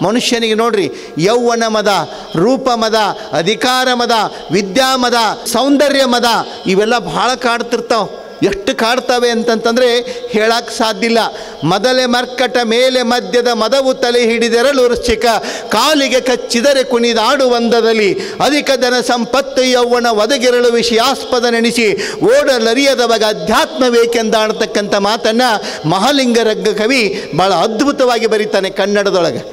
ಮನುಷ್ಯನಿಗೆ ನೋಡ್ರಿ, ಯೌವನ ಮದ, ರೂಪ ಮದ, ಅಧಿಕಾರ ಮದ, ವಿದ್ಯಾ ಮದ, ಸೌಂದರ್ಯ ಮದ ಇವೆಲ್ಲ ಭಾಳ ಕಾಡ್ತಿರ್ತಾವೆ. ಎಷ್ಟು ಕಾಡ್ತವೆ ಅಂತಂತಂದರೆ ಹೇಳಕ್ಕೆ ಸಾಧ್ಯ ಇಲ್ಲ. ಮೊದಲೇ ಮರ್ಕಟ ಮೇಲೆ ಮದ್ಯದ ಮದವು ತಲೆ ಹಿಡಿದೆರಳು ವೃಶ್ಚಿಕ, ಕಾಲಿಗೆ ಕಚ್ಚಿದರೆ ಕುಣಿದಾಡುವಂದದಲ್ಲಿ ಅಧಿಕ ಧನ ಸಂಪತ್ತು ಯೌವನ ಒದಗಿರಲು ವಿಷಯಾಸ್ಪದ ನೆನೆಸಿ ಓಡಲರಿಯದವಾಗ ಅಧ್ಯಾತ್ಮವೇಕೆಂದಾಡ್ತಕ್ಕಂಥ ಮಾತನ್ನು ಮಹಾಲಿಂಗರಗ್ಗ ಕವಿ ಭಾಳ ಅದ್ಭುತವಾಗಿ ಬರೀತಾನೆ ಕನ್ನಡದೊಳಗೆ.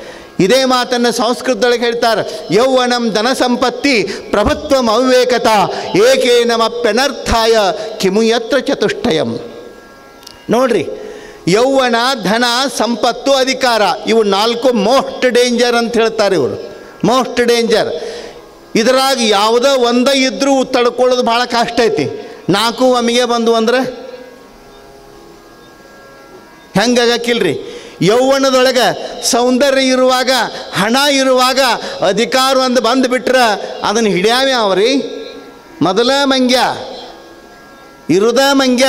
ಇದೇ ಮಾತನ್ನು ಸಂಸ್ಕೃತದೊಳಗೆ ಹೇಳ್ತಾರೆ, ಯೌವನಂ ಧನ ಸಂಪತ್ತಿ ಪ್ರಭುತ್ವಂ ಅವಿವೇಕತ ಏಕೇನಮಪ್ಯನರ್ಥಾಯ ಕಿಮು ಯತ್ರ ಚತುಷ್ಟಯಂ. ನೋಡ್ರಿ, ಯೌವನ, ಧನ, ಸಂಪತ್ತು, ಅಧಿಕಾರ ಇವು 4 ಮೋಸ್ಟ್ ಡೇಂಜರ್ ಅಂತ ಹೇಳ್ತಾರೆ ಇವರು. Most danger. ಇದರಾಗ ಯಾವುದೋ ಒಂದೇ ಇದ್ದರೂ ತಡ್ಕೊಳ್ಳೋದು ಭಾಳ ಕಷ್ಟ ಐತಿ. 4 ಒಮ್ಮೆಗೆ ಬಂದು ಅಂದ್ರೆ ಹೆಂಗಾಗಕ್ಕಿಲ್ರಿ. ಯೌವನದೊಳಗೆ ಸೌಂದರ್ಯ ಇರುವಾಗ, ಹಣ ಇರುವಾಗ, ಅಧಿಕಾರ ಒಂದು ಬಂದುಬಿಟ್ರೆ ಅದನ್ನು ಹಿಡಿಯಾವೆ ಅವ್ರಿ. ಮೊದಲ ಮಂಗ್ಯ ಇರುದ ಮಂಗ್ಯ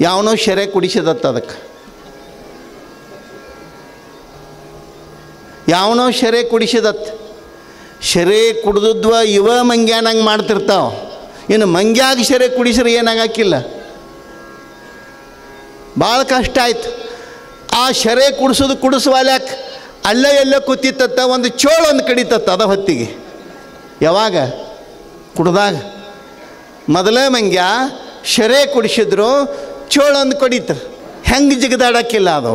ಯಾವನೋ ಶೆರೆ ಕುಡಿಸಿದತ್ತ, ಅದಕ್ಕೆ ಯಾವನೋ ಶೆರೆ ಕುಡಿಸಿದತ್ತ. ಶೆರೆ ಕುಡ್ದದ್ವ ಇವ ಮಂಗ್ಯಾನಂಗೆ ಮಾಡ್ತಿರ್ತಾವ. ಇನ್ನು ಮಂಗ್ಯಾಗ ಶೆರೆ ಕುಡಿಸ್ರೆ ಏನಾಗಕ್ಕಿಲ್ಲ, ಭಾಳ ಕಷ್ಟ ಆಯ್ತು. ಆ ಶೆರೆ ಕುಡಿಸುವಾಲ್ಯಾಕೆ ಅಲ್ಲೇ ಎಲ್ಲೋ ಕೂತಿತ್ತ, ಒಂದು ಚೋಳೊಂದು ಕಡಿತತ್ತ ಅದ ಹೊತ್ತಿಗೆ. ಯಾವಾಗ? ಕುಡ್ದಾಗ. ಮೊದಲೇ ಮಂಗ್ಯ ಶೆರೆ ಕುಡಿಸಿದ್ರು, ಚೋಳೊಂದು ಕಡಿತ. ಹೆಂಗೆ ಜಿಗದಾಡಕ್ಕಿಲ್ಲ ಅದು.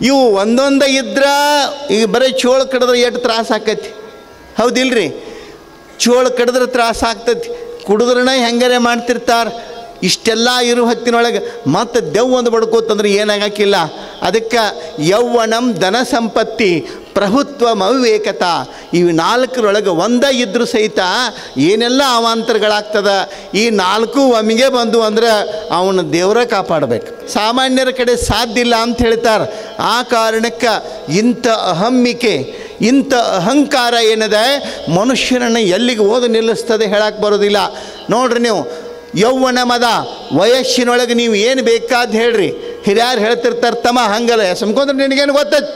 ಇವು ಒಂದೊಂದು ಇದ್ರೆ ಈಗ ಬರೀ ಚೋಳು ಕಡಿದ್ರೆ ಎಷ್ಟು ತ್ರಾಸ ಆಕೈತಿ, ಹೌದಿಲ್ರಿ? ಚೋಳು ಕಡಿದ್ರೆ ತ್ರಾಸ ಆಗ್ತೈತಿ. ಕುಡಿದ್ರೇ ಹೆಂಗಾರೆ ಮಾಡ್ತಿರ್ತಾರೆ. ಇಷ್ಟೆಲ್ಲ ಇರೋ ಹೊತ್ತಿನೊಳಗೆ ಮತ್ತು ದೆವ್ವ ಒಂದು ಬಡ್ಕೋತಂದ್ರೆ ಏನಾಗಕ್ಕಿಲ್ಲ. ಅದಕ್ಕೆ ಯೌವನಂ ಧನ ಸಂಪತ್ತಿ ಪ್ರಭುತ್ವಂ ಅವಿವೇಕತ ಇವು 4ರೊಳಗೆ ಒಂದೇ ಇದ್ದರೂ ಸಹಿತ ಏನೆಲ್ಲ ಅವಾಂತರಗಳಾಗ್ತದೆ. ಈ 4 ಒಮ್ಮೆಗೆ ಬಂದು ಅಂದ್ರೆ ಅವನು ದೇವರ ಕಾಪಾಡಬೇಕು. ಸಾಮಾನ್ಯರ ಕಡೆ ಸಾಧ್ಯ ಇಲ್ಲ ಅಂತ ಹೇಳ್ತಾರೆ. ಆ ಕಾರಣಕ್ಕೆ ಇಂಥ ಅಹಮ್ಮಿಕೆ, ಇಂಥ ಅಹಂಕಾರ ಏನಿದೆ ಮನುಷ್ಯನನ್ನು ಎಲ್ಲಿಗೆ ಓದು ನಿಲ್ಲಿಸ್ತದೆ ಹೇಳಕ್ಕೆ ಬರೋದಿಲ್ಲ. ನೋಡ್ರಿ, ನೀವು ಯೌವನ ಮದ ವಯಸ್ಸಿನೊಳಗೆ ನೀವು ಏನು ಬೇಕಾದ ಹೇಳ್ರಿ. ಹಿರಿಯರು ಹೇಳ್ತಿರ್ತಾರೆ, ತಮ್ಮ ಹಂಗಲ್ಲ ಸುಮ್ಕೊಂಡ್ರೆ ನಿನಗೇನು ಗೊತ್ತೈತಿ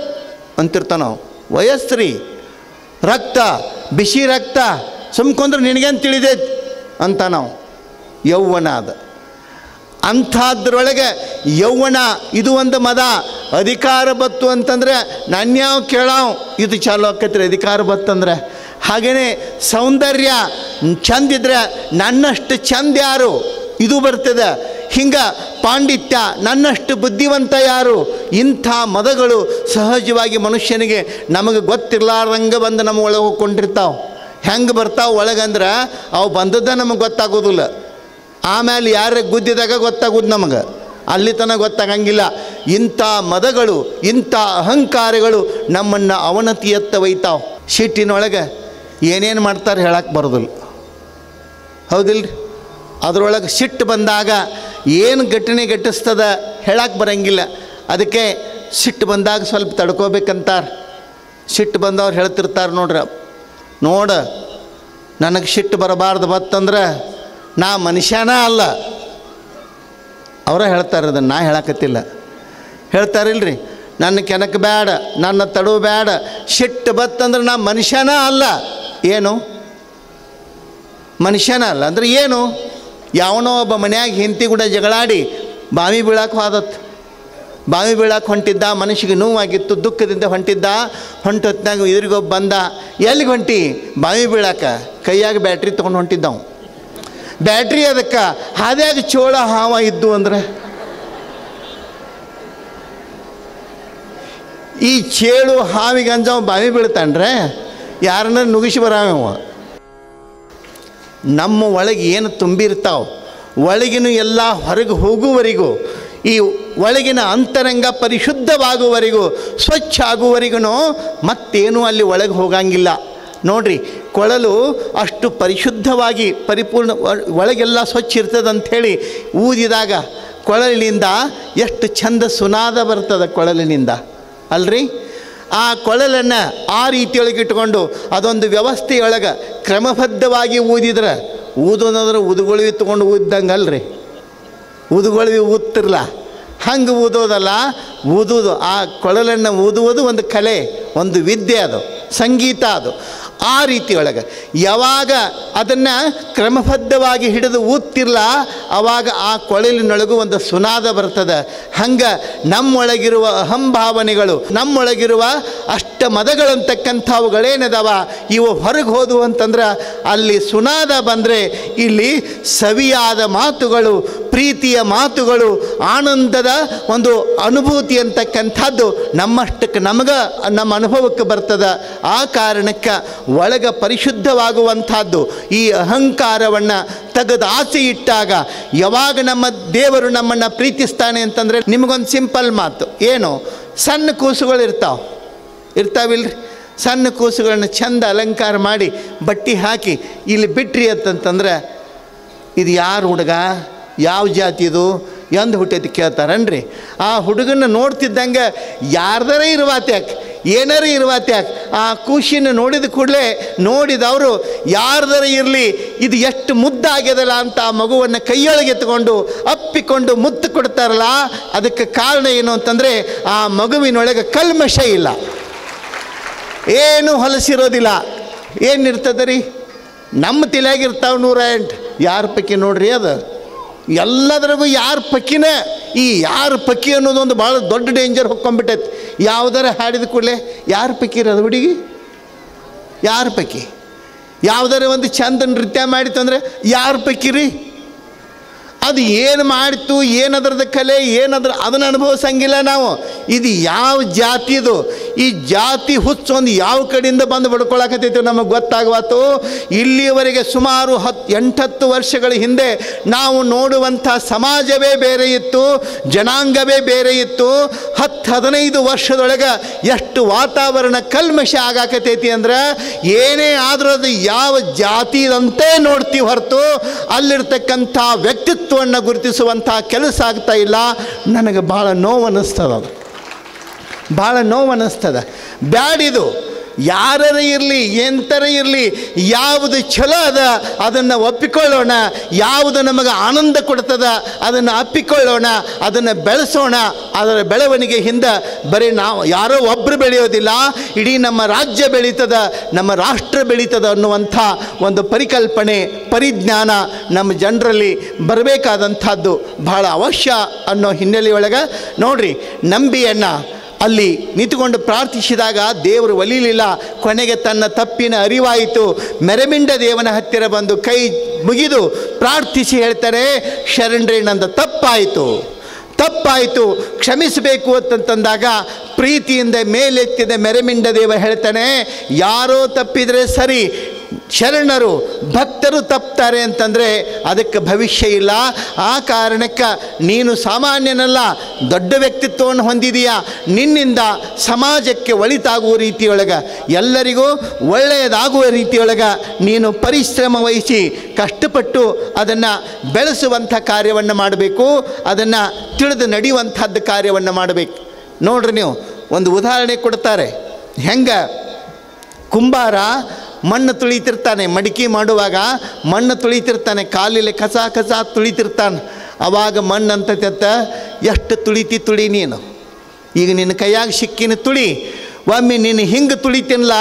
ಅಂತಿರ್ತಾವ ನಾವು. ವಯಸ್ಸ್ರಿ, ರಕ್ತ, ಬಿಸಿ ರಕ್ತ, ಸುಮ್ಕೊಂಡ್ರೆ ನಿನಗೇನು ತಿಳಿದೈತಿ ಅಂತ ನಾವು. ಯೌವನ ಅದು ಅಂಥದ್ರೊಳಗೆ ಯೌವನ ಇದು ಒಂದು ಮದ. ಅಧಿಕಾರ ಬತ್ತು ಅಂತಂದರೆ ನನ್ಯಾವ ಕೇಳಾವ್ ಇದು ಚಾಲು ಆಕೈತ್ರಿ ಅಧಿಕಾರ ಬತ್ತಂದ್ರೆ. ಹಾಗೆಯೇ ಸೌಂದರ್ಯ ಚಂದಿದ್ರೆ ನನ್ನಷ್ಟು ಚಂದ ಯಾರು ಇದು ಬರ್ತದೆ. ಹಿಂಗೆ ಪಾಂಡಿತ್ಯ ನನ್ನಷ್ಟು ಬುದ್ಧಿವಂತ ಯಾರು. ಇಂಥ ಮದಗಳು ಸಹಜವಾಗಿ ಮನುಷ್ಯನಿಗೆ ನಮಗೆ ಗೊತ್ತಿರ್ಲಾರ್ದಂಗೆ ಬಂದು ನಮ್ಮ ಒಳಗೆ ಹೋಗ್ಕೊಂಡಿರ್ತಾವೆ. ಹೆಂಗೆ ಬರ್ತಾವೆ ಒಳಗಂದ್ರೆ ಅವು ಬಂದದ್ದ ನಮಗೆ ಗೊತ್ತಾಗೋದಿಲ್ಲ. ಆಮೇಲೆ ಯಾರೇ ಗುದ್ದಿದಾಗ ಗೊತ್ತಾಗೋದು ನಮಗೆ, ಅಲ್ಲಿ ತನಕ ಗೊತ್ತಾಗಂಗಿಲ್ಲ. ಇಂಥ ಮದಗಳು, ಇಂಥ ಅಹಂಕಾರಗಳು ನಮ್ಮನ್ನು ಅವನತಿಯತ್ತ ಒಯ್ತಾವೆ. ಸಿಟ್ಟಿನೊಳಗೆ ಏನೇನು ಮಾಡ್ತಾರೆ ಹೇಳಕ್ಕೆ ಬರೋದಿಲ್ಲ, ಹೌದಿಲ್ರಿ? ಅದರೊಳಗೆ ಸಿಟ್ಟು ಬಂದಾಗ ಏನು ಘಟನೆ ಘಟಿಸ್ತದ ಹೇಳಕ್ಕೆ ಬರೋಂಗಿಲ್ಲ. ಅದಕ್ಕೆ ಸಿಟ್ಟು ಬಂದಾಗ ಸ್ವಲ್ಪ ತಡ್ಕೋಬೇಕಂತಾರೆ. ಸಿಟ್ಟು ಬಂದವ್ರು ಹೇಳ್ತಿರ್ತಾರೆ, ನೋಡ ನನಗೆ ಸಿಟ್ಟು ಬರಬಾರ್ದು ಬತ್ತಂದ್ರೆ ನಾ ಮನುಷ್ಯನ ಅಲ್ಲ. ಅವರ ಹೇಳ್ತಾರೆ, ಅದನ್ನು ನಾ ಹೇಳಕತ್ತಿಲ್ಲ. ಹೇಳ್ತಾರಿಲ್ರಿ, ನನ್ನ ಕೆನಕ ಬೇಡ, ನನ್ನ ತಡು ಬೇಡ, ಸಿಟ್ಟು ಬತ್ತಂದ್ರೆ ನಾ ಮನುಷ್ಯನ ಅಲ್ಲ. ಏನು ಮನುಷ್ಯನ ಅಲ್ಲ ಅಂದ್ರೆ ಏನು? ಯಾವನೋ ಒಬ್ಬ ಮನ್ಯಾಗ ಹೆಂಡತಿ ಕೂಡ ಜಗಳಾಡಿ ಬಾವಿ ಬೀಳಕ್ಕೆ ಹೋದತ್ತು. ಬಾವಿ ಬೀಳಕ್ಕೆ ಹೊಂಟಿದ್ದ, ಮನುಷ್ಯಗೆ ನೋವಾಗಿತ್ತು, ದುಃಖದಿಂದ ಹೊಂಟಿದ್ದ. ಹೊಂಟೊತ್ನಾಗ ಎದುರಿಗೊಬ್ಬ ಬಂದ. ಎಲ್ಲಿಗೆ ಹೊಂಟಿ? ಬಾವಿ ಬೀಳಕ್ಕೆ. ಕೈಯಾಗ ಬ್ಯಾಟ್ರಿ ತೊಗೊಂಡು ಹೊಂಟಿದ್ದವು. ಬ್ಯಾಟ್ರಿ ಅದಕ್ಕೆ ಹಾದ್ಯಾಗ ಚೋಳ ಹಾವ ಇದ್ದು ಅಂದ್ರೆ ಈ ಚೇಳು ಹಾವಿಗೆ ಅಂಜವ ಬಾವಿ ಬೀಳ್ತಾನ್ರೆ ಯಾರನ್ನ ನುಗ್ಗಿಸಿ ಬರಾವ. ನಮ್ಮ ಒಳಗೆ ಏನು ತುಂಬಿರ್ತಾವೆ, ಒಳಗಿನ ಎಲ್ಲ ಹೊರಗೆ ಹೋಗುವವರೆಗೂ, ಈ ಒಳಗಿನ ಅಂತರಂಗ ಪರಿಶುದ್ಧವಾಗುವವರೆಗೂ, ಸ್ವಚ್ಛ ಆಗುವವರೆಗೂ ಮತ್ತೇನೂ ಅಲ್ಲಿ ಒಳಗೆ ಹೋಗಂಗಿಲ್ಲ. ನೋಡ್ರಿ, ಕೊಳಲು ಅಷ್ಟು ಪರಿಶುದ್ಧವಾಗಿ ಪರಿಪೂರ್ಣ ಒಳಗೆಲ್ಲ ಸ್ವಚ್ಛ ಇರ್ತದಂಥೇಳಿ ಊದಿದಾಗ ಕೊಳಲಿನಿಂದ ಎಷ್ಟು ಚಂದ ಸುನಾದ ಬರ್ತದೆ ಕೊಳಲಿನಿಂದ ಅಲ್ರಿ. ಆ ಕೊಳಲನ್ನು ಆ ರೀತಿಯೊಳಗೆ ಇಟ್ಕೊಂಡು ಅದೊಂದು ವ್ಯವಸ್ಥೆಯೊಳಗೆ ಕ್ರಮಬದ್ಧವಾಗಿ ಊದಿದ್ರೆ, ಊದೋದಂದ್ರೆ ಉದುಗೊಳ್ವಿ ತೊಗೊಂಡು ಊದ್ದಂಗೆ ಅಲ್ರಿ. ಉದುಗೊಳ್ವಿ ಊದ್ತಿರಲ್ಲ, ಹಂಗೆ ಊದೋದಲ್ಲ, ಊದುವುದು, ಆ ಕೊಳಲನ್ನು ಊದುವುದು ಒಂದು ಕಲೆ, ಒಂದು ವಿದ್ಯೆ, ಅದು ಸಂಗೀತ. ಅದು ಆ ರೀತಿಯೊಳಗೆ ಯಾವಾಗ ಅದನ್ನು ಕ್ರಮಬದ್ಧವಾಗಿ ಹಿಡಿದು ಊದ್ತಿರಲ್ಲ, ಆವಾಗ ಆ ಕೊಳಲಿನೊಳಗೂ ಒಂದು ಸುನಾದ ಬರ್ತದೆ. ಹಂಗೆ ನಮ್ಮೊಳಗಿರುವ ಅಹಂಭಾವನೆಗಳು, ನಮ್ಮೊಳಗಿರುವ ಅಷ್ಟ ಮದಗಳಂತಕ್ಕಂಥವುಗಳೇನದಾವ ಇವು ಹೊರಗೆ ಹೋದವು ಅಂತಂದ್ರೆ ಅಲ್ಲಿ ಸುನಾದ ಬಂದರೆ ಇಲ್ಲಿ ಸವಿಯಾದ ಮಾತುಗಳು, ಪ್ರೀತಿಯ ಮಾತುಗಳು, ಆನಂದದ ಒಂದು ಅನುಭೂತಿ ಅಂತಕ್ಕಂಥದ್ದು ನಮ್ಮಷ್ಟಕ್ಕೆ ನಮಗೆ ನಮ್ಮ ಅನುಭವಕ್ಕೆ ಬರ್ತದೆ. ಆ ಕಾರಣಕ್ಕೆ ಒಳಗೆ ಪರಿಶುದ್ಧವಾಗುವಂಥದ್ದು. ಈ ಅಹಂಕಾರವನ್ನು ತೆಗೆದು ಆಸೆ ಇಟ್ಟಾಗ ಯಾವಾಗ ನಮ್ಮ ದೇವರು ನಮ್ಮನ್ನು ಪ್ರೀತಿಸ್ತಾನೆ ಅಂತಂದರೆ, ನಿಮಗೊಂದು ಸಿಂಪಲ್ ಮಾತು, ಏನು, ಸಣ್ಣ ಕೂಸುಗಳು ಇರ್ತಾವಿಲ್ರಿ, ಸಣ್ಣ ಕೂಸುಗಳನ್ನ ಚಂದ ಅಲಂಕಾರ ಮಾಡಿ ಬಟ್ಟೆ ಹಾಕಿ ಇಲ್ಲಿ ಬಿಟ್ರಿ ಅಂತಂತಂದ್ರೆ, ಇದು ಯಾರು ಹುಡುಗ, ಯಾವ ಜಾತಿದು, ಎಂದು ಹುಟ್ಟೈತಿ ಕೇಳ್ತಾರನ್ರಿ. ಆ ಹುಡುಗನ ನೋಡ್ತಿದ್ದಂಗೆ ಯಾರ್ದಾರ ಇರುವಾತ್ಯಾಕೆ, ಏನಾರ ಇರುವಾತ್ಯಾಕೆ, ಆ ಖುಷಿನ ನೋಡಿದ ಕೂಡಲೇ ನೋಡಿದವರು ಯಾರ್ದಾರ ಇರಲಿ ಇದು ಎಷ್ಟು ಮುದ್ದಾಗ್ಯದಲ್ಲ ಅಂತ ಆ ಮಗುವನ್ನು ಕೈಯೊಳಗೆ ಎತ್ಕೊಂಡು ಅಪ್ಪಿಕೊಂಡು ಮುತ್ತು ಕೊಡ್ತಾರಲ್ಲ, ಅದಕ್ಕೆ ಕಾರಣ ಏನು ಅಂತಂದರೆ ಆ ಮಗುವಿನೊಳಗೆ ಕಲ್ಮಶ ಇಲ್ಲ, ಏನು ಹೊಲಸಿರೋದಿಲ್ಲ. ಏನಿರ್ತದೆ ರೀ, ನಮ್ಮ ತಲೆಯಾಗಿರ್ತಾವೆ 108. ಯಾರ ಪೈಕಿ ನೋಡ್ರಿ, ಅದು ಎಲ್ಲದ್ರಾಗೂ ಯಾರ ಪಕ್ಕಿನ, ಈ ಯಾರ ಪಕ್ಕಿ ಅನ್ನೋದೊಂದು ಭಾಳ ದೊಡ್ಡ ಡೇಂಜರ್ ಹೊಕ್ಕೊಂಡ್ಬಿಟ್ಟೈತಿ. ಯಾವುದಾರ ಹಾಡಿದ ಕೂಡಲೇ ಯಾರ ಪಕ್ಕಿ ಇರೋದು ಹುಡುಗಿ, ಯಾರ ಪಕ್ಕಿ, ಯಾವುದಾರ ಒಂದು ಚಂದ ನೃತ್ಯ ಮಾಡಿತು ಅಂದರೆ ಯಾರ ಪಕ್ಕಿ ರೀ, ಅದು ಏನು ಮಾಡಿತು, ಏನದ್ರದ ಕಲೆ, ಅದನ್ನು ಅನುಭವಿಸಂಗಿಲ್ಲ ನಾವು. ಇದು ಯಾವ ಜಾತಿದು, ಈ ಜಾತಿ ಹುಚ್ಚೊಂದು ಯಾವ ಕಡೆಯಿಂದ ಬಂದು ಬಡ್ಕೊಳಕತ್ತೈತಿ ನಮಗೆ ಗೊತ್ತಾಗವಾತು. ಇಲ್ಲಿಯವರೆಗೆ ಸುಮಾರು 8-10 ವರ್ಷಗಳ ಹಿಂದೆ ನಾವು ನೋಡುವಂಥ ಸಮಾಜವೇ ಬೇರೆ ಇತ್ತು, ಜನಾಂಗವೇ ಬೇರೆ ಇತ್ತು. 10-15 ವರ್ಷದೊಳಗೆ ಎಷ್ಟು ವಾತಾವರಣ ಕಲ್ಮಶ ಆಗಾಕತೈತಿ ಅಂದ್ರೆ, ಏನೇ ಆದರೂ ಅದು ಯಾವ ಜಾತಿದಂತೆ ನೋಡ್ತೀವಿ ಹೊರತು ಅಲ್ಲಿರ್ತಕ್ಕಂಥ ವ್ಯಕ್ತಿತ್ವವನ್ನು ಗುರುತಿಸುವಂಥ ಕೆಲಸ ಆಗ್ತಾ ಇಲ್ಲ. ನನಗೆ ಭಾಳ ನೋವು ಅನ್ನಿಸ್ತದೆ, ಅದು ಭಾಳ ನೋವು ಅನ್ನಿಸ್ತದೆ. ಬ್ಯಾಡಿದು ಯಾರರ ಇರಲಿ, ಎಂಥರ ಇರಲಿ, ಯಾವುದು ಛಲೋ ಅದ ಅದನ್ನು ಒಪ್ಪಿಕೊಳ್ಳೋಣ, ಯಾವುದು ನಮಗೆ ಆನಂದ ಕೊಡ್ತದ ಅದನ್ನು ಅಪ್ಪಿಕೊಳ್ಳೋಣ, ಅದನ್ನು ಬೆಳೆಸೋಣ. ಅದರ ಬೆಳವಣಿಗೆ ಹಿಂದೆ ಬರೀ ನಾವು ಯಾರೋ ಒಬ್ಬರು ಬೆಳೆಯೋದಿಲ್ಲ, ಇಡೀ ನಮ್ಮ ರಾಜ್ಯ ಬೆಳೀತದ, ನಮ್ಮ ರಾಷ್ಟ್ರ ಬೆಳೀತದ ಅನ್ನುವಂಥ ಒಂದು ಪರಿಕಲ್ಪನೆ, ಪರಿಜ್ಞಾನ ನಮ್ಮ ಜನರಲ್ಲಿ ಬರಬೇಕಾದಂಥದ್ದು ಬಹಳ ಅವಶ್ಯ ಅನ್ನೋ ಹಿನ್ನೆಲೆಯೊಳಗೆ ನೋಡ್ರಿ, ನಂಬಿಯನ್ನು ಅಲ್ಲಿ ನಿಂತುಕೊಂಡು ಪ್ರಾರ್ಥಿಸಿದಾಗ ದೇವರು ಒಲಿಲಿಲ್ಲ. ಕೊನೆಗೆ ತನ್ನ ತಪ್ಪಿನ ಅರಿವಾಯಿತು. ಮೆರಮಿಂಡ ದೇವನ ಹತ್ತಿರ ಬಂದು ಕೈ ಮುಗಿದು ಪ್ರಾರ್ಥಿಸಿ ಹೇಳ್ತಾರೆ, ಶರಣರೇ ನಂದು ತಪ್ಪಾಯಿತು, ಕ್ಷಮಿಸಬೇಕು ಅಂತಂದಾಗ ಪ್ರೀತಿಯಿಂದ ಮೇಲೆತ್ತಿದ ಮೆರಮಿಂಡ ದೇವ ಹೇಳ್ತಾನೆ, ಯಾರೋ ತಪ್ಪಿದರೆ ಸರಿ, ಶರಣರು ಭಕ್ತರು ತಪ್ತಾರೆ ಅಂತಂದರೆ ಅದಕ್ಕೆ ಭವಿಷ್ಯ ಇಲ್ಲ. ಆ ಕಾರಣಕ್ಕೆ ನೀನು ಸಾಮಾನ್ಯನಲ್ಲ, ದೊಡ್ಡ ವ್ಯಕ್ತಿತ್ವವನ್ನು ಹೊಂದಿದೀಯಾ. ನಿನ್ನಿಂದ ಸಮಾಜಕ್ಕೆ ಒಳಿತಾಗುವ ರೀತಿಯೊಳಗೆ, ಎಲ್ಲರಿಗೂ ಒಳ್ಳೆಯದಾಗುವ ರೀತಿಯೊಳಗೆ ನೀನು ಪರಿಶ್ರಮ ವಹಿಸಿ ಕಷ್ಟಪಟ್ಟು ಅದನ್ನು ಬೆಳೆಸುವಂಥ ಕಾರ್ಯವನ್ನು ಮಾಡಬೇಕು, ಅದನ್ನು ತಿಳಿದು ನಡೆಯುವಂಥದ್ದು ಕಾರ್ಯವನ್ನು ಮಾಡಬೇಕು. ನೋಡ್ರಿ, ನೀವು ಒಂದು ಉದಾಹರಣೆ ಕೊಡ್ತಾರೆ. ಹೆಂಗೆ ಕುಂಬಾರ ಮಣ್ಣು ತುಳಿತಿರ್ತಾನೆ, ಮಡಿಕೆ ಮಾಡುವಾಗ ಮಣ್ಣು ತುಳಿತಿರ್ತಾನೆ, ಕಾಲಿಲೆ ಕಸ ತುಳಿತಿರ್ತಾನೆ. ಆವಾಗ ಮಣ್ಣು ಅಂತೈತ, ಎಷ್ಟು ತುಳಿ ನೀನು, ಈಗ ನಿನ್ನ ಕೈಯಾಗ ಸಿಕ್ಕಿನ ತುಳಿ, ಒಮ್ಮೆ ನೀನು ಹಿಂಗೆ ತುಳಿತೀನಲ್ಲ,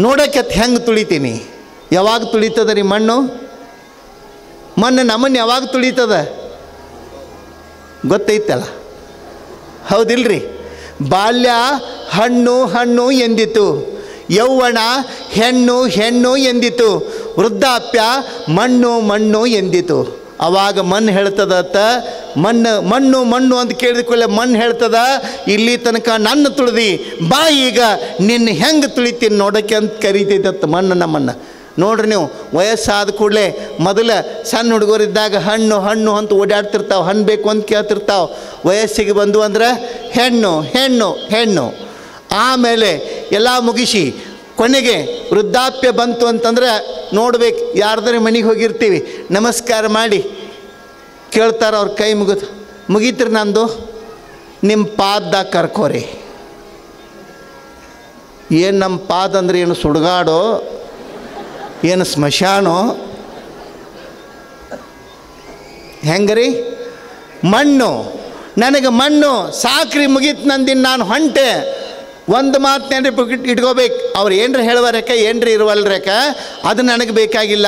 ನೋಡೋಕೆ ಹೆಂಗೆ ತುಳಿತೀನಿ. ಯಾವಾಗ ತುಳಿತದ ರೀ ಮಣ್ಣು ನಮ್ಮನ್ನು ಯಾವಾಗ ತುಳಿತದ ಗೊತ್ತೈತಲ್ಲ, ಹೌದಿಲ್ರಿ. ಬಾಲ್ಯ ಹಣ್ಣು ಎಂದಿತು, ಯೌವನ ಹೆಣ್ಣು ಎಂದಿತು, ವೃದ್ಧಾಪ್ಯ ಮಣ್ಣು ಎಂದಿತು. ಆವಾಗ ಮಣ್ಣು ಹೇಳ್ತದತ್ತ, ಮಣ್ಣು ಅಂತ ಕೇಳಿದ ಕೂಡಲೇ ಮಣ್ಣು ಹೇಳ್ತದ, ಇಲ್ಲಿ ತನಕ ನನ್ನ ತುಳಿದಿ, ಬಾ ಈಗ ನಿನ್ನ ಹೆಂಗೆ ತುಳಿತೀನಿ ನೋಡೋಕ್ಕೆ ಅಂತ ಕರೀತೈತತ್ತ ಮಣ್ಣು ನಮ್ಮನ್ನು. ನೋಡ್ರಿ, ನೀವು ವಯಸ್ಸಾದ ಕೂಡಲೇ ಮೊದಲು ಸಣ್ಣ ಹುಡುಗರಿದ್ದಾಗ ಹಣ್ಣು ಅಂತ ಓಡಾಡ್ತಿರ್ತಾವೆ, ಹಣ್ಣು ಬೇಕು ಅಂತ ಕೇಳ್ತಿರ್ತಾವೆ. ವಯಸ್ಸಿಗೆ ಬಂದು ಅಂದ್ರೆ ಹೆಣ್ಣು. ಆಮೇಲೆ ಎಲ್ಲ ಮುಗಿಸಿ ಕೊನೆಗೆ ವೃದ್ಧಾಪ್ಯ ಬಂತು ಅಂತಂದ್ರೆ ನೋಡ್ಬೇಕು, ಯಾರ್ದಾರೆ ಮನೆಗೆ ಹೋಗಿರ್ತೀವಿ, ನಮಸ್ಕಾರ ಮಾಡಿ ಕೇಳ್ತಾರೆ, ಅವ್ರ ಕೈ ಮುಗೀತ್ರಿ, ನಂದು ನಿಮ್ಮ ಪಾದದಾಗ ಕರ್ಕೋರಿ. ಏನು ನಮ್ಮ ಪಾದ ಅಂದ್ರೆ ಏನು ಸುಡುಗಾಡೋ, ಏನು ಸ್ಮಶಾನೋ, ಹೆಂಗ್ರಿ? ಮಣ್ಣು. ನನಗೆ ಮಣ್ಣು ಸಾಕ್ರಿ ಮುಗೀತು ನಂದಿನ ನಾನು ಹೊಂಟೆ. ಒಂದು ಮಾತು ನೆನಪು ಇಟ್ಕೋಬೇಕು, ಅವ್ರು ಏನರ ಹೇಳುವರೇಕ ಏನರ ಇರುವಲ್ರೇಕ ಅದು ನನಗೆ ಬೇಕಾಗಿಲ್ಲ.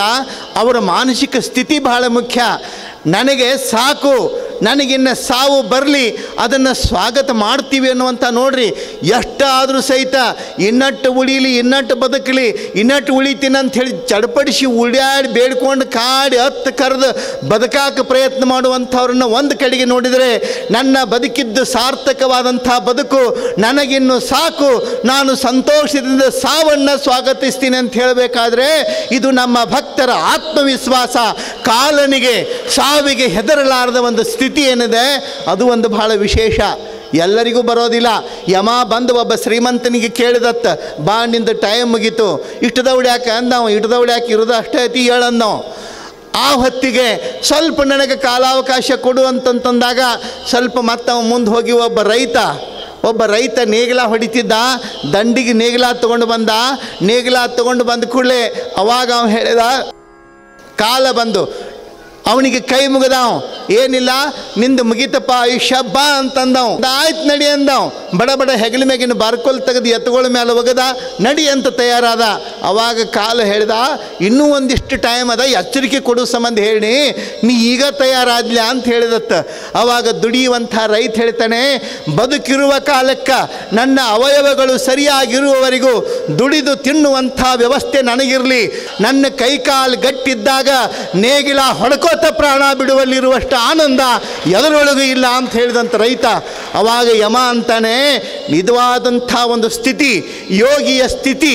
ಅವರ ಮಾನಸಿಕ ಸ್ಥಿತಿ ಬಹಳ ಮುಖ್ಯ. ನನಗೆ ಸಾಕು, ನನಗಿನ್ನ ಸಾವು ಬರಲಿ, ಅದನ್ನು ಸ್ವಾಗತ ಮಾಡ್ತೀವಿ ಅನ್ನುವಂಥ ನೋಡ್ರಿ. ಎಷ್ಟಾದರೂ ಸಹಿತ ಇನ್ನಟ್ಟು ಉಳೀಲಿ, ಇನ್ನಟ್ಟು ಬದುಕಲಿ, ಇನ್ನಟ್ಟು ಉಳಿತೀನಿ ಅಂಥೇಳಿ ಚಡಪಡಿಸಿ ಉಳ್ಯಾಡಿ ಬೇಡ್ಕೊಂಡು ಕಾಡಿ ಹತ್ತು ಕರೆದು ಬದುಕಾಕ ಪ್ರಯತ್ನ ಮಾಡುವಂಥವ್ರನ್ನ ಒಂದು ಕಡೆಗೆ ನೋಡಿದರೆ, ನನ್ನ ಬದುಕಿದ್ದು ಸಾರ್ಥಕವಾದಂಥ ಬದುಕು, ನನಗಿನ್ನು ಸಾಕು, ನಾನು ಸಂತೋಷದಿಂದ ಸಾವನ್ನು ಸ್ವಾಗತಿಸ್ತೀನಿ ಅಂತ ಹೇಳಬೇಕಾದ್ರೆ ಇದು ನಮ್ಮ ಭಕ್ತರ ಆತ್ಮವಿಶ್ವಾಸ. ಕಾಲನಿಗೆ ಸಾವಿಗೆ ಹೆದರಲಾರದ ಒಂದು ಸ್ಥಿತಿ ಏನಿದೆ ಅದು ಒಂದು ಬಹಳ ವಿಶೇಷ, ಎಲ್ಲರಿಗೂ ಬರೋದಿಲ್ಲ. ಯಮ ಬಂದು ಒಬ್ಬ ಶ್ರೀಮಂತನಿಗೆ ಕೇಳಿದತ್ತ, ಬಾ ನಿಂದ ಟೈಮ್ ಮುಗೀತು, ಇಷ್ಟು ದೌಡ್ಯಾಕೆ ಅಂದವ. ಇಟ್ಟು ದೌಡ್ಯಾಕೆ ಇರೋದು ಅಷ್ಟೇ ಐತಿ ಹೇಳಂದವ. ಆ ಹೊತ್ತಿಗೆ ಸ್ವಲ್ಪ ನನಗೆ ಕಾಲಾವಕಾಶ ಕೊಡು ಅಂತಂತಂದಾಗ ಸ್ವಲ್ಪ ಮತ್ತವ ಮುಂದೆ ಹೋಗಿ ಒಬ್ಬ ರೈತ ನೇಗಿಲ ಹೊಡಿತಿದ್ದ, ದಂಡಿಗೆ ನೇಗಿಲ ತೊಗೊಂಡು ಬಂದ. ನೇಗಿಲ ತೊಗೊಂಡು ಬಂದ ಕೂಡಲೇ ಅವಾಗ ಅವ ಹೇಳಿದ, ಕಾಲ ಬಂದು ಅವನಿಗೆ ಕೈ ಮುಗಿದವ, ಏನಿಲ್ಲ ನಿಂದು ಮುಗಿತಪ್ಪ ಆಯುಷ್ಯ ಬಾ ಅಂತಂದವ್. ಆಯ್ತು ನಡಿ ಅಂದವ್. ಬಡ ಬಡ ಹೆಗಲ ಮೇಗಿನ ಬಾರ್ಕೋಲ್ ತೆಗೆದು ಎತ್ತುಗಳ ಮೇಲೆ ಒಗದ ನಡಿ ಅಂತ ತಯಾರಾದ. ಅವಾಗ ಕಾಲ ಹೇಳಿದ, ಇನ್ನೂ ಒಂದಿಷ್ಟು ಟೈಮ್ ಅದ, ಎಚ್ಚರಿಕೆ ಕೊಡೋ ಸಂಬಂಧ ಹೇಳಿ ನೀ ಈಗ ತಯಾರಾದ್ಲ ಅಂತ ಹೇಳಿದತ್ತ. ಅವಾಗ ದುಡಿಯುವಂಥ ರೈತ ಹೇಳ್ತಾನೆ, ಬದುಕಿರುವ ಕಾಲಕ್ಕೆ ನನ್ನ ಅವಯವಗಳು ಸರಿಯಾಗಿರುವವರೆಗೂ ದುಡಿದು ತಿನ್ನುವಂಥ ವ್ಯವಸ್ಥೆ ನನಗಿರಲಿ. ನನ್ನ ಕೈಕಾಲು ಗಟ್ಟಿದ್ದಾಗ ನೇಗಿಲ ಹೊಡ್ಕೋತ ಪ್ರಾಣ ಬಿಡುವಲ್ಲಿರುವಷ್ಟು ಆನಂದ ಎದರೊಳಗೂ ಇಲ್ಲ ಅಂತ ಹೇಳಿದಂಥ ರೈತ. ಅವಾಗ ಯಮ ಅಂತಾನೆ, ನಿಜವಾದಂಥ ಒಂದು ಸ್ಥಿತಿ, ಯೋಗಿಯ ಸ್ಥಿತಿ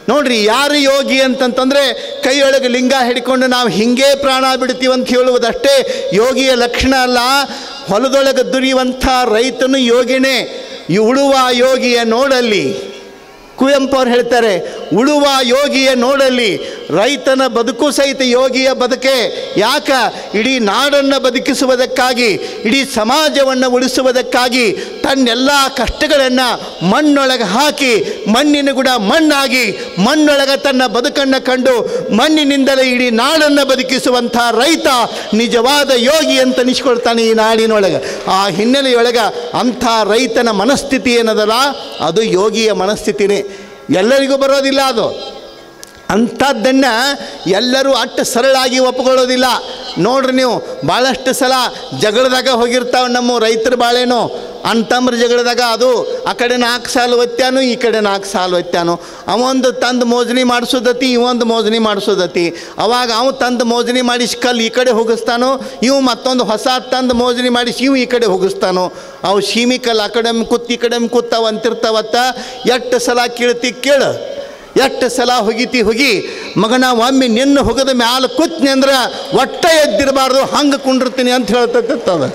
ನೋಡ್ರಿ. ಯಾರು ಯೋಗಿ ಅಂತಂತಂದರೆ ಕೈಯೊಳಗೆ ಲಿಂಗ ಹಿಡ್ಕೊಂಡು ನಾವು ಹಿಂಗೆ ಪ್ರಾಣ ಬಿಡ್ತೀವಿ ಅಂತ ಹೇಳುವುದಷ್ಟೇ ಯೋಗಿಯ ಲಕ್ಷಣ ಅಲ್ಲ. ಹೊಲದೊಳಗೆ ದುರಿಯುವಂಥ ರೈತನು ಯೋಗಿನೇ. ಉಳುವ ಯೋಗಿಯ ನೋಡಲ್ಲಿ, ಕುವೆಂಪು ಅವ್ರು ಹೇಳ್ತಾರೆ, ಉಳುವ ಯೋಗಿಯ ನೋಡಲ್ಲಿ. ರೈತನ ಬದುಕು ಸಹಿತ ಯೋಗಿಯ ಬದುಕೆ. ಯಾಕ? ಇಡೀ ನಾಡನ್ನು ಬದುಕಿಸುವುದಕ್ಕಾಗಿ, ಇಡೀ ಸಮಾಜವನ್ನು ಉಳಿಸುವುದಕ್ಕಾಗಿ ತನ್ನೆಲ್ಲ ಕಷ್ಟಗಳನ್ನು ಮಣ್ಣೊಳಗೆ ಹಾಕಿ, ಮಣ್ಣಿನ ಕೂಡ ಮಣ್ಣಾಗಿ, ಮಣ್ಣೊಳಗೆ ತನ್ನ ಬದುಕನ್ನು ಕಂಡು ಮಣ್ಣಿನಿಂದಲೇ ಇಡೀ ನಾಡನ್ನು ಬದುಕಿಸುವಂಥ ರೈತ ನಿಜವಾದ ಯೋಗಿ ಅಂತ ಅನಿಸ್ಕೊಳ್ತಾನೆ ಈ ನಾಡಿನೊಳಗೆ. ಆ ಹಿನ್ನೆಲೆಯೊಳಗೆ ಅಂಥ ರೈತನ ಮನಸ್ಥಿತಿ ಏನದಲ್ಲ, ಅದು ಯೋಗಿಯ ಮನಸ್ಥಿತಿನೇ. ಎಲ್ಲರಿಗೂ ಬರೋದಿಲ್ಲ ಅದು. ಅಂಥದ್ದನ್ನು ಎಲ್ಲರೂ ಅಷ್ಟು ಸರಳಾಗಿ ಒಪ್ಕೊಳ್ಳೋದಿಲ್ಲ. ನೋಡ್ರಿ, ನೀವು ಭಾಳಷ್ಟು ಸಲ ಜಗಳದಾಗ ಹೋಗಿರ್ತಾವೆ ನಮ್ಮ ರೈತರ ಬಾಳೇನೋ, ಅಂತಮ್ರ ಜಗಳದಾಗ. ಅದು ಆ ಕಡೆ 4 ಸಾಲು ಒತ್ಯಾನು, ಈ ಕಡೆ 4 ಸಾಲು ಒತ್ಯಾನು. ಅವೊಂದು ತಂದು ಮೋಜನಿ ಮಾಡಿಸೋದತಿ, ಇವೊಂದು ಮೋಜನಿ ಮಾಡಿಸೋದತಿ. ಅವಾಗ ಅವ ತಂದು ಮೋಜನಿ ಮಾಡಿಸಿ ಕಲ್ಲು ಈ ಕಡೆ ಹೋಗಿಸ್ತಾನೋ, ಇವು ಮತ್ತೊಂದು ಹೊಸ ತಂದು ಮೋಜನಿ ಮಾಡಿಸಿ ಇವು ಈ ಕಡೆ ಹೋಗಿಸ್ತಾನೋ. ಅವು ಸೀಮಿ ಕಲ್ಲು ಆ ಕಡೆ ಕೂತ್ ಈ ಕಡೆ ಕೂತಾವ ಅಂತಿರ್ತಾವತ್ತ. ಎಷ್ಟು ಸಲ ಕೇಳು, ಎಷ್ಟು ಸಲ ಹೋಗಿ ಮಗನ ಒಮ್ಮೆ ನಿನ್ನ ಹೋಗದ ಮ್ಯಾಲ ಕೂತ್ನಿ ಅಂದ್ರೆ ಒಟ್ಟ ಎದ್ದಿರಬಾರ್ದು, ಹಂಗೆ ಕುಂಡಿರ್ತೀನಿ ಅಂತ ಹೇಳ್ತದ.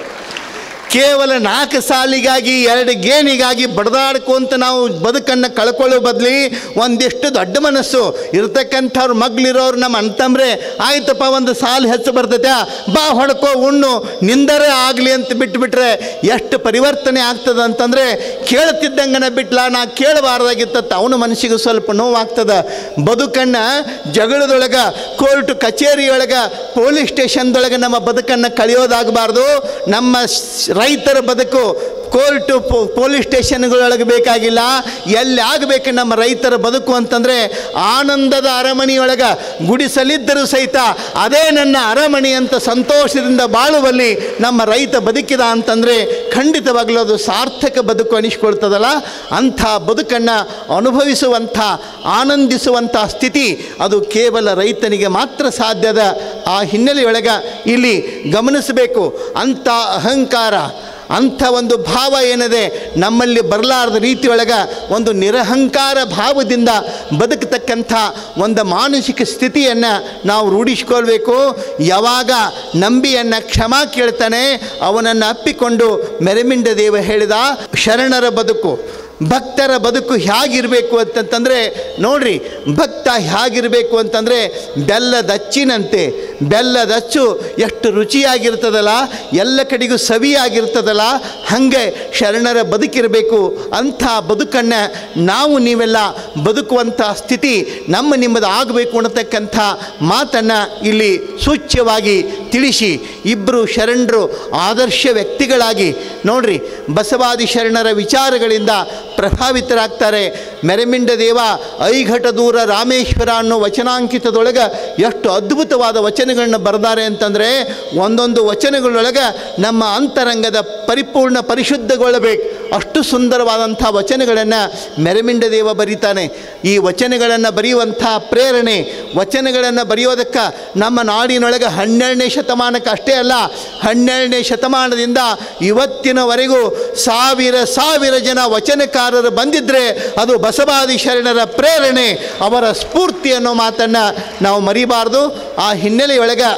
ಕೇವಲ 4 ಸಾಲಿಗಾಗಿ 2 ಗೇಣಿಗಾಗಿ ಬಡದಾಡ್ಕೊಂತ ನಾವು ಬದುಕನ್ನು ಕಳ್ಕೊಳ್ಳೋ ಬದಲಿ ಒಂದಿಷ್ಟು ದೊಡ್ಡ ಮನಸ್ಸು ಇರ್ತಕ್ಕಂಥವ್ರು ಮಗ್ಲಿರೋರು ನಮ್ಮ ಅಂತಂದ್ರೆ, ಆಯ್ತಪ್ಪ ಒಂದು ಸಾಲು ಹೆಚ್ಚು ಬರ್ತೈತೆ, ಬಾ ಹೊಡ್ಕೋ ಉಣ್ಣು ನಿಂದರೇ ಆಗಲಿ ಅಂತ ಬಿಟ್ಟುಬಿಟ್ರೆ ಎಷ್ಟು ಪರಿವರ್ತನೆ ಆಗ್ತದೆ ಅಂತಂದರೆ, ಕೇಳ್ತಿದ್ದಂಗನ ಬಿಟ್ಲ ನಾ ಕೇಳಬಾರ್ದಾಗಿತ್ತ ಅವನ ಮನಸ್ಸಿಗೆ ಸ್ವಲ್ಪ ನೋವಾಗ್ತದೆ. ಬದುಕನ್ನು ಜಗಳದೊಳಗೆ, ಕೋರ್ಟ್ ಕಚೇರಿಯೊಳಗೆ, ಪೊಲೀಸ್ ಸ್ಟೇಷನ್ದೊಳಗೆ ನಮ್ಮ ಬದುಕನ್ನು ಕಳೆಯೋದಾಗಬಾರ್ದು. ನಮ್ಮ ರೈತರ ಬದುಕು ಕೋರ್ಟು ಪೊಲೀಸ್ ಸ್ಟೇಷನ್ಗಳೊಳಗೆ ಬೇಕಾಗಿಲ್ಲ. ಎಲ್ಲಿ ಆಗಬೇಕು ನಮ್ಮ ರೈತರ ಬದುಕು ಅಂತಂದರೆ, ಆನಂದದ ಅರಮನೆಯೊಳಗೆ ಗುಡಿಸಲಿದ್ದರೂ ಸಹಿತ ಅದೇ ನನ್ನ ಅರಮನೆ ಅಂತ ಸಂತೋಷದಿಂದ ಬಾಳುವಲ್ಲಿ ನಮ್ಮ ರೈತ ಬದುಕಿದ ಅಂತಂದರೆ ಖಂಡಿತವಾಗಲೂ ಅದು ಸಾರ್ಥಕ ಬದುಕು ಅನಿಸ್ಕೊಳ್ತದಲ್ಲ. ಅಂಥ ಬದುಕನ್ನು ಅನುಭವಿಸುವಂಥ, ಆನಂದಿಸುವಂಥ ಸ್ಥಿತಿ ಅದು ಕೇವಲ ರೈತನಿಗೆ ಮಾತ್ರ ಸಾಧ್ಯದ. ಆ ಹಿನ್ನೆಲೆಯೊಳಗೆ ಇಲ್ಲಿ ಗಮನಿಸಬೇಕು, ಅಂಥ ಅಹಂಕಾರ, ಅಂಥ ಒಂದು ಭಾವ ಏನಿದೆ ನಮ್ಮಲ್ಲಿ ಬರಲಾರದ ರೀತಿಯೊಳಗೆ ಒಂದು ನಿರಹಂಕಾರ ಭಾವದಿಂದ ಬದುಕತಕ್ಕಂಥ ಒಂದು ಮಾನಸಿಕ ಸ್ಥಿತಿಯನ್ನು ನಾವು ರೂಢಿಸ್ಕೊಳ್ಬೇಕು. ಯಾವಾಗ ನಂಬಿಯನ್ನು ಕ್ಷಮಾ ಕೇಳ್ತಾನೆ ಅವನನ್ನು ಅಪ್ಪಿಕೊಂಡು ಮೆರಮಿಂಡ ದೇವ ಹೇಳಿದ, ಶರಣರ ಬದುಕು, ಭಕ್ತರ ಬದುಕು ಹೇಗಿರಬೇಕು ಅಂತಂತಂದರೆ ನೋಡ್ರಿ, ಭಕ್ತ ಹೇಗಿರಬೇಕು ಅಂತಂದರೆ ಬೆಲ್ಲದ ಅಚ್ಚಿನಂತೆ ಬೆಲ್ಲದ ಅಚ್ಚು ಎಷ್ಟು ರುಚಿಯಾಗಿರ್ತದಲ್ಲ, ಎಲ್ಲ ಕಡೆಗೂ ಸವಿಯಾಗಿರ್ತದಲ್ಲ, ಹಾಗೆ ಶರಣರ ಬದುಕಿರಬೇಕು. ಅಂಥ ಬದುಕನ್ನು ನಾವು ನೀವೆಲ್ಲ ಬದುಕುವಂಥ ಸ್ಥಿತಿ ನಿಮ್ಮದು ಆಗಬೇಕು ಅನ್ನತಕ್ಕಂಥ ಮಾತನ್ನು ಇಲ್ಲಿ ಸೂಚ್ಯವಾಗಿ ತಿಳಿಸಿ ಇಬ್ಬರು ಶರಣರು ಆದರ್ಶ ವ್ಯಕ್ತಿಗಳಾಗಿ ನೋಡ್ರಿ ಬಸವಾದಿ ಶರಣರ ವಿಚಾರಗಳಿಂದ ಪ್ರಭಾವಿತರಾಗ್ತಾರೆ. ಮೆರಮಿಂಡ ದೇವ ಐಘಟ ದೂರ ರಾಮೇಶ್ವರ ಅನ್ನೋ ವಚನಾಂಕಿತದೊಳಗೆ ಎಷ್ಟು ಅದ್ಭುತವಾದ ವಚನಗಳನ್ನ ಬರೆದಾರೆ ಅಂತಂದರೆ, ಒಂದೊಂದು ವಚನಗಳೊಳಗೆ ನಮ್ಮ ಅಂತರಂಗದ ಪರಿಪೂರ್ಣ ಪರಿಶುದ್ಧಗೊಳ್ಳಬೇಕು. ಅಷ್ಟು ಸುಂದರವಾದಂಥ ವಚನಗಳನ್ನು ಮೆರಮಿಂಡ ದೇವ ಬರೀತಾನೆ. ಈ ವಚನಗಳನ್ನು ಬರೆಯುವಂಥ ಪ್ರೇರಣೆ, ವಚನಗಳನ್ನು ಬರೆಯೋದಕ್ಕೆ ನಮ್ಮ ನಾಡಿನೊಳಗೆ 12ನೇ ಶತಮಾನಕ್ಕೆ ಅಷ್ಟೇ ಅಲ್ಲ, 12ನೇ ಶತಮಾನದಿಂದ ಇವತ್ತಿನವರೆಗೂ ಸಾವಿರ ಜನ ವಚನಕಾರರು ಬಂದಿದ್ದರೆ ಅದು ಬಸವಾದಿ ಶರಣರ ಪ್ರೇರಣೆ, ಅವರ ಸ್ಫೂರ್ತಿ ಅನ್ನೋ ಮಾತನ್ನು ನಾವು ಮರಿಬಾರ್ದು. ಆ ಹಿನ್ನೆಲೆಯೊಳಗೆ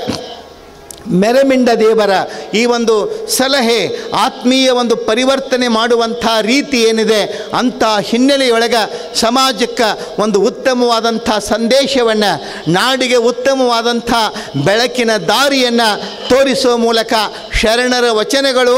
ಮೆರಮಿಂಡ ದೇವರ ಈ ಒಂದು ಸಲಹೆ ಆತ್ಮೀಯ ಒಂದು ಪರಿವರ್ತನೆ ಮಾಡುವಂಥ ರೀತಿ ಏನಿದೆ ಅಂಥ ಹಿನ್ನೆಲೆಯೊಳಗೆ ಸಮಾಜಕ್ಕೆ ಒಂದು ಉತ್ತಮವಾದಂಥ ಸಂದೇಶವನ್ನು, ನಾಡಿಗೆ ಉತ್ತಮವಾದಂಥ ಬೆಳಕಿನ ದಾರಿಯನ್ನು ತೋರಿಸುವ ಮೂಲಕ ಶರಣರ ವಚನಗಳು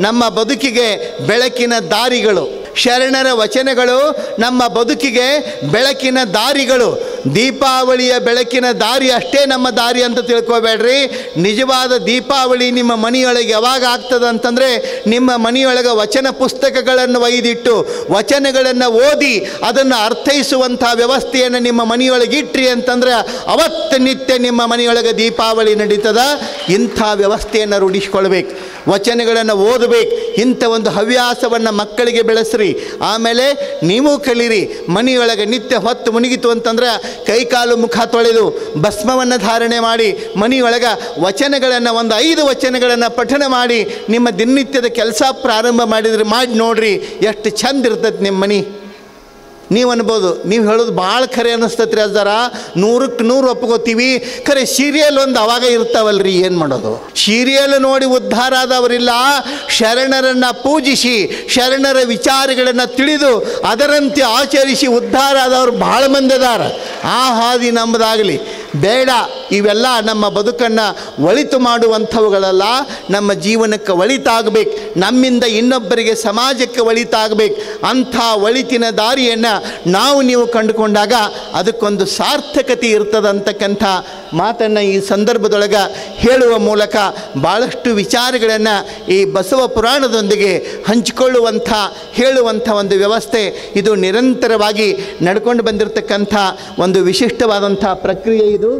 ನಮ್ಮ ಬದುಕಿಗೆ ಬೆಳಕಿನ ದಾರಿಗಳು. ಶರಣರ ವಚನಗಳು ನಮ್ಮ ಬದುಕಿಗೆ ಬೆಳಕಿನ ದಾರಿಗಳು. ದೀಪಾವಳಿಯ ಬೆಳಕಿನ ದಾರಿ ಅಷ್ಟೇ ನಮ್ಮ ದಾರಿ ಅಂತ ತಿಳ್ಕೊಬೇಡ್ರಿ. ನಿಜವಾದ ದೀಪಾವಳಿ ನಿಮ್ಮ ಮನೆಯೊಳಗೆ ಯಾವಾಗ ಆಗ್ತದೆ ಅಂತಂದರೆ, ನಿಮ್ಮ ಮನೆಯೊಳಗೆ ವಚನ ಪುಸ್ತಕಗಳನ್ನು ಒಯ್ದಿಟ್ಟು ವಚನಗಳನ್ನು ಓದಿ ಅದನ್ನು ಅರ್ಥೈಸುವಂಥ ವ್ಯವಸ್ಥೆಯನ್ನು ನಿಮ್ಮ ಮನೆಯೊಳಗೆ ಇಟ್ರಿ ಅಂತಂದರೆ ಅವತ್ತು ನಿತ್ಯ ನಿಮ್ಮ ಮನೆಯೊಳಗೆ ದೀಪಾವಳಿ ನಡೀತದ. ಇಂಥ ವ್ಯವಸ್ಥೆಯನ್ನು ರೂಢಿಸ್ಕೊಳ್ಬೇಕು, ವಚನಗಳನ್ನು ಓದಬೇಕು. ಇಂಥ ಒಂದು ಹವ್ಯಾಸವನ್ನು ಮಕ್ಕಳಿಗೆ ಬೆಳೆಸ್ರಿ. ಆಮೇಲೆ ನೀವು ಕಲೀರಿ. ಮನೆಯೊಳಗೆ ನಿತ್ಯ ಹೊತ್ತು ಮುನಿಗಿತು ಅಂತಂದ್ರೆ ಕೈಕಾಲು ಮುಖ ತೊಳೆದು ಭಸ್ಮವನ್ನು ಧಾರಣೆ ಮಾಡಿ ಮನೆಯೊಳಗೆ ವಚನಗಳನ್ನು ಒಂದು 5 ವಚನಗಳನ್ನು ಪಠನ ಮಾಡಿ ನಿಮ್ಮ ದಿನನಿತ್ಯದ ಕೆಲಸ ಪ್ರಾರಂಭ ಮಾಡಿ ನೋಡ್ರಿ, ಎಷ್ಟು ಚಂದ ಇರ್ತೈತೆ ನಿಮ್ಮ ಮನೆ. ನೀವು ಅನ್ಬೋದು, ನೀವು ಹೇಳೋದು ಭಾಳ ಖರೆ ಅನ್ನಿಸ್ತತ್ರಿ ಅಜ್ಜಾರ, 100ಕ್ಕೆ 100 ಒಪ್ಕೋತೀವಿ. ಖರೆ ಸೀರಿಯಲ್ ಒಂದು ಅವಾಗ ಇರ್ತಾವಲ್ರಿ, ಏನು ಮಾಡೋದು? ಸೀರಿಯಲ್ ನೋಡಿ ಉದ್ಧಾರ ಆದವರಿಲ್ಲ. ಶರಣರನ್ನು ಪೂಜಿಸಿ ಶರಣರ ವಿಚಾರಗಳನ್ನು ತಿಳಿದು ಅದರಂತೆ ಆಚರಿಸಿ ಉದ್ಧಾರ ಆದವರು ಭಾಳ ಮಂದಿ ಅದಾರ. ಆ ಹಾದಿ ನಮ್ಮದಾಗಲಿ ಬೇಡ. ಇವೆಲ್ಲ ನಮ್ಮ ಬದುಕನ್ನು ಒಳಿತು ಮಾಡುವಂಥವುಗಳಲ್ಲ, ನಮ್ಮ ಜೀವನಕ್ಕೆ ಒಳಿತಾಗಬೇಕು, ನಮ್ಮಿಂದ ಇನ್ನೊಬ್ಬರಿಗೆ ಸಮಾಜಕ್ಕೆ ಒಳಿತಾಗಬೇಕು. ಅಂಥ ಒಳಿತಿನ ದಾರಿಯನ್ನು ನಾವು ನೀವು ಕಂಡುಕೊಂಡಾಗ ಅದಕ್ಕೊಂದು ಸಾರ್ಥಕತೆ ಇರ್ತದಂತಕ್ಕಂಥ ಮಾತನ್ನು ಈ ಸಂದರ್ಭದೊಳಗೆ ಹೇಳುವ ಮೂಲಕ ಭಾಳಷ್ಟು ವಿಚಾರಗಳನ್ನು ಈ ಬಸವ ಪುರಾಣದೊಂದಿಗೆ ಹಂಚಿಕೊಳ್ಳುವಂಥ ಹೇಳುವಂಥ ಒಂದು ವ್ಯವಸ್ಥೆ ಇದು ನಿರಂತರವಾಗಿ ನಡ್ಕೊಂಡು ಬಂದಿರತಕ್ಕಂಥ ಒಂದು ವಿಶಿಷ್ಟವಾದಂಥ ಪ್ರಕ್ರಿಯೆ ಇದು.